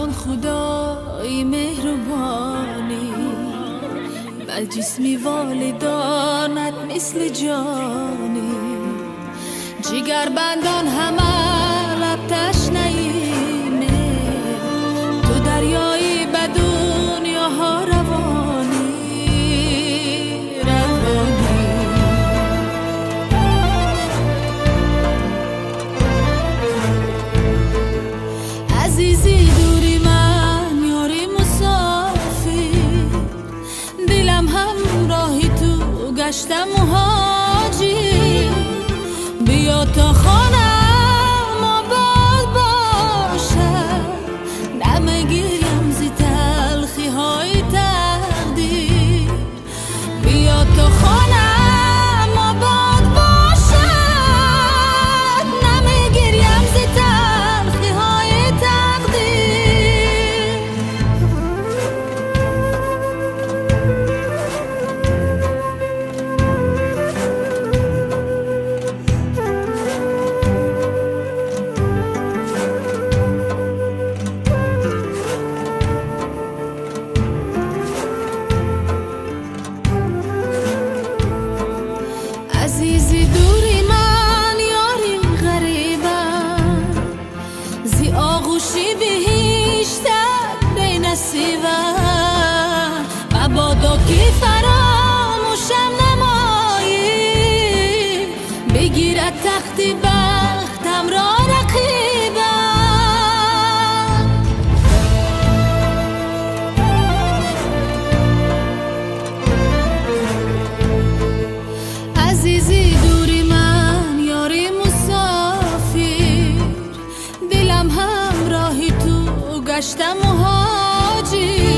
آن خدای مهربانی بر جسمی والدانت مثل جانی جگر بندان همه لب تشنه‌ایمه تو دریایی به دنیاها روانی عزیزی دوری من یاری مسافر دلم همراهی تو گشتم مهاجر بیا تا خانم آباد باشد نمیگیریم زی تلخی های تقدیر بیا تا خانم آباد باشد نمیگیریم زی تلخی های تقدیر عزیزی دوری من یاری غریبم زی آغوشی بهشتت بی نصیبم مبادا که فراموشم نمایی بگیرد تختی بختم را رقیبم عزیزی دوری من یاری مسافر دلم همراهی تو گشتم مهاجر